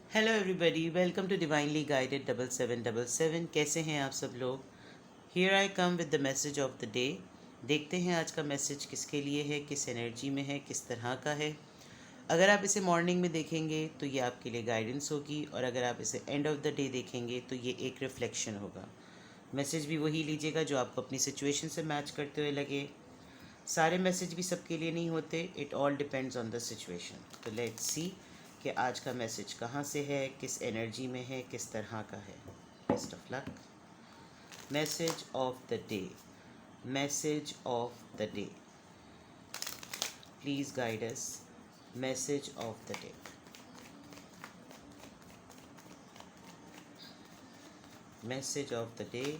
Hello everybody, welcome to divinely guided 7777। कैसे हैं आप सब लोग? Here I come with the message of the day. देखते हैं आज का मैसेज किसके लिए है, किस एनर्जी में है, किस तरह का है। अगर आप इसे मॉर्निंग में देखेंगे तो ये आपके लिए गाइडेंस होगी, और अगर आप इसे एंड ऑफ द डे देखेंगे तो ये एक रिफ्लेक्शन होगा। मैसेज भी वही लीजिएगा जो आपको अपनी सिचुएशन से मैच करते हुए लगे। सारे मैसेज भी सबके लिए नहीं होते, it all depends on the situation. तो लेट्स सी कि आज का मैसेज कहाँ से है, किस एनर्जी में है, किस तरह का है। Best of luck. Message of the day, message of the day, please guide us. Message of the day, message of the day,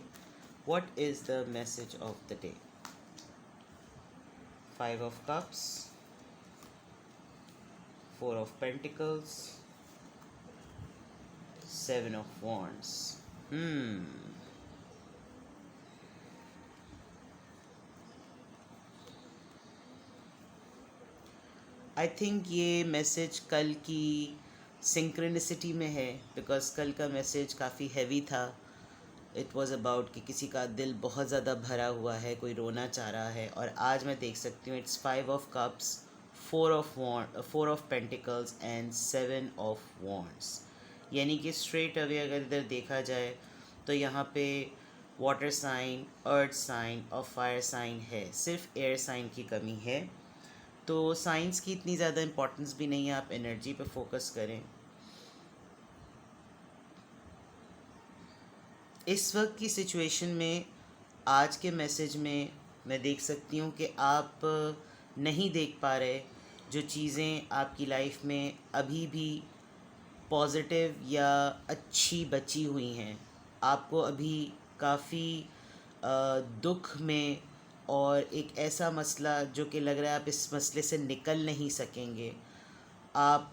what is the message of the day? 5 of cups, 4 of pentacles, 7 of wands. I think ये message कल की synchronicity में है, because कल का message काफ़ी heavy था। It was about कि किसी का दिल बहुत ज़्यादा भरा हुआ है, कोई रोना चाह रहा है। और आज मैं देख सकती हूँ it's 5 of cups, 4 of pentacles and 7 of wands। यानी कि स्ट्रेट अवे अगर इधर देखा जाए तो यहाँ पे वाटर साइन, अर्थ साइन और फायर साइन है, सिर्फ एयर साइन की कमी है। तो साइंस की इतनी ज़्यादा इम्पोर्टेंस भी नहीं है, आप एनर्जी पे फोकस करें। इस वक्त की सिचुएशन में आज के मैसेज में मैं देख सकती हूँ कि आप नहीं देख पा रहे जो चीज़ें आपकी लाइफ में अभी भी पॉजिटिव या अच्छी बची हुई हैं। आपको अभी काफ़ी दुख में और एक ऐसा मसला जो कि लग रहा है आप इस मसले से निकल नहीं सकेंगे, आप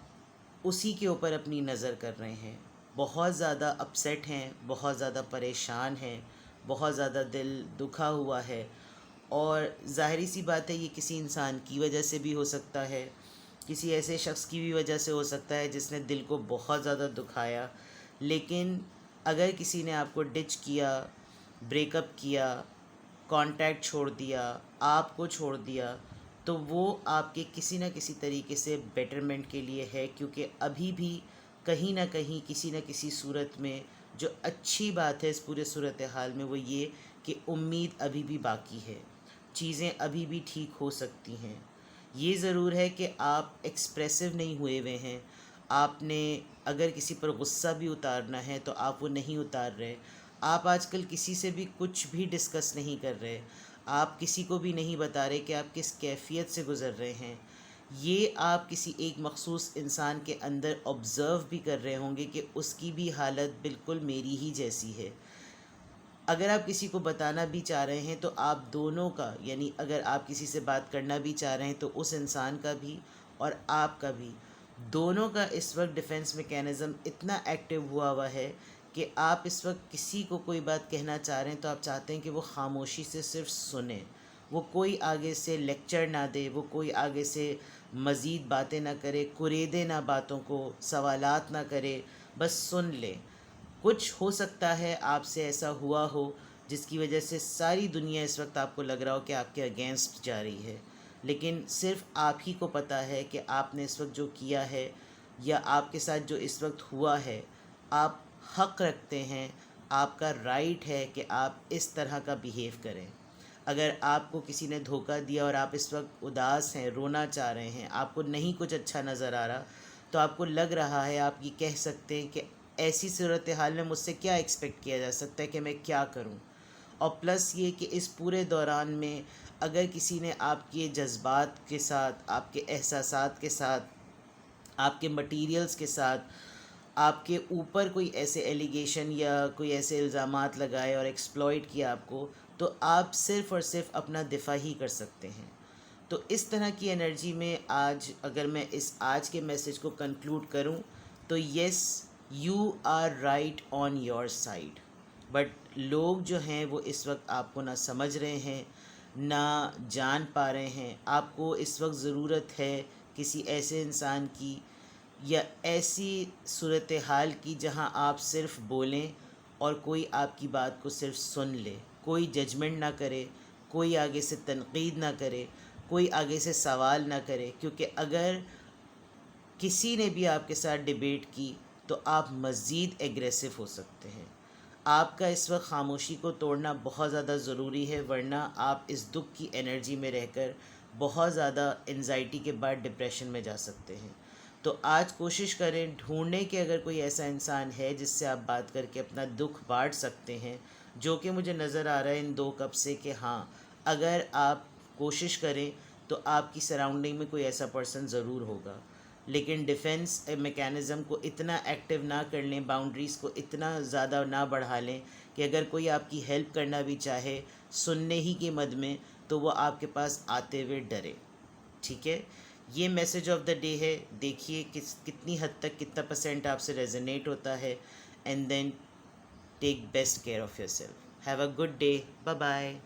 उसी के ऊपर अपनी नज़र कर रहे हैं। बहुत ज़्यादा अपसेट हैं, बहुत ज़्यादा परेशान हैं, बहुत ज़्यादा दिल दुखा हुआ है। और ज़ाहिरी सी बात है, ये किसी इंसान की वजह से भी हो सकता है, किसी ऐसे शख्स की भी वजह से हो सकता है जिसने दिल को बहुत ज़्यादा दुखाया। लेकिन अगर किसी ने आपको डिच किया, ब्रेकअप किया, कांटेक्ट छोड़ दिया, आपको छोड़ दिया, तो वो आपके किसी न किसी तरीके से बेटरमेंट के लिए है। क्योंकि अभी भी कहीं ना कहीं किसी न किसी सूरत में जो अच्छी बात है इस पूरे सूरत हाल में वो ये कि उम्मीद अभी भी बाकी है, चीज़ें अभी भी ठीक हो सकती हैं। ये ज़रूर है कि आप एक्सप्रेसिव नहीं हुए हुए हैं। आपने अगर किसी पर गुस्सा भी उतारना है तो आप वो नहीं उतार रहे। आप आजकल किसी से भी कुछ भी डिस्कस नहीं कर रहे, आप किसी को भी नहीं बता रहे कि आप किस कैफियत से गुज़र रहे हैं। ये आप किसी एक मखसूस इंसान के अंदर ऑब्ज़र्व भी कर रहे होंगे कि उसकी भी हालत बिल्कुल मेरी ही जैसी है। अगर आप किसी को बताना भी चाह रहे हैं तो आप दोनों का, यानी अगर आप किसी से बात करना भी चाह रहे हैं तो उस इंसान का भी और आपका भी, दोनों का इस वक्त डिफेंस मैकेनिज़्म इतना एक्टिव हुआ है कि आप इस वक्त किसी को कोई बात कहना चाह रहे हैं तो आप चाहते हैं कि वो खामोशी से सिर्फ सुने, वो कोई आगे से लेक्चर ना दे, वो कोई आगे से मज़ीद बातें ना करे, कुरेदे ना बातों को, सवालात ना करे, बस सुन ले। कुछ हो सकता है आपसे ऐसा हुआ हो जिसकी वजह से सारी दुनिया इस वक्त आपको लग रहा हो कि आपके अगेंस्ट जा रही है, लेकिन सिर्फ आप ही को पता है कि आपने इस वक्त जो किया है या आपके साथ जो इस वक्त हुआ है, आप हक़ रखते हैं, आपका राइट है कि आप इस तरह का बिहेव करें। अगर आपको किसी ने धोखा दिया और आप इस वक्त उदास हैं, रोना चाह रहे हैं, आपको नहीं कुछ अच्छा नज़र आ रहा, तो आपको लग रहा है, आप ये कह सकते हैं कि ऐसी सूरत हाल में मुझसे क्या एक्सपेक्ट किया जा सकता है कि मैं क्या करूं। और प्लस ये कि इस पूरे दौरान में अगर किसी ने आपके जज्बात के साथ, आपके एहसासात के साथ, आपके मटीरियल्स के साथ आपके ऊपर कोई ऐसे एलिगेशन या कोई ऐसे इल्ज़ामात लगाए और एक्सप्लॉइट किया आपको, तो आप सिर्फ़ और सिर्फ अपना दिफा ही कर सकते हैं। तो इस तरह की एनर्जी में आज अगर मैं इस आज के मैसेज को कंक्लूड करूं तो yes, you are right on your side. But लोग जो हैं वो इस वक्त आपको ना समझ रहे हैं, ना जान पा रहे हैं। आपको इस वक्त ज़रूरत है किसी ऐसे इंसान की یا ایسی صورتحال کی جہاں آپ صرف بولیں اور کوئی آپ کی بات کو صرف سن لے، کوئی ججمنٹ نہ کرے، کوئی آگے سے تنقید نہ کرے، کوئی آگے سے سوال نہ کرے، کیونکہ اگر کسی نے بھی آپ کے ساتھ ڈیبیٹ کی تو آپ مزید ایگریسو ہو سکتے ہیں۔ آپ کا اس وقت خاموشی کو توڑنا بہت زیادہ ضروری ہے، ورنہ آپ اس دکھ کی انرجی میں رہ کر بہت زیادہ انزائٹی کے بعد ڈپریشن میں جا سکتے ہیں۔ تو آج کوشش کریں ڈھونڈیں کہ اگر کوئی ایسا انسان ہے جس سے آپ بات کر کے اپنا دکھ بانٹ سکتے ہیں، جو کہ مجھے نظر آ رہا ہے ان 2 کپ سے کہ ہاں، اگر آپ کوشش کریں تو آپ کی سراؤنڈنگ میں کوئی ایسا پرسن ضرور ہوگا۔ لیکن ڈیفنس میکینزم کو اتنا ایکٹیو نہ کر لیں، باؤنڈریز کو اتنا زیادہ نہ بڑھا لیں کہ اگر کوئی آپ کی ہیلپ کرنا بھی چاہے سننے ہی کے مد میں، تو وہ آپ کے پاس آتے ہوئے ڈرے۔ ٹھیک ہے، یہ میسج آف دا ڈے ہے۔ دیکھیے کتنی حد تک کتنا % آپ سے ریزونیٹ ہوتا ہے، and then take best care of yourself. Have a good day, bye bye.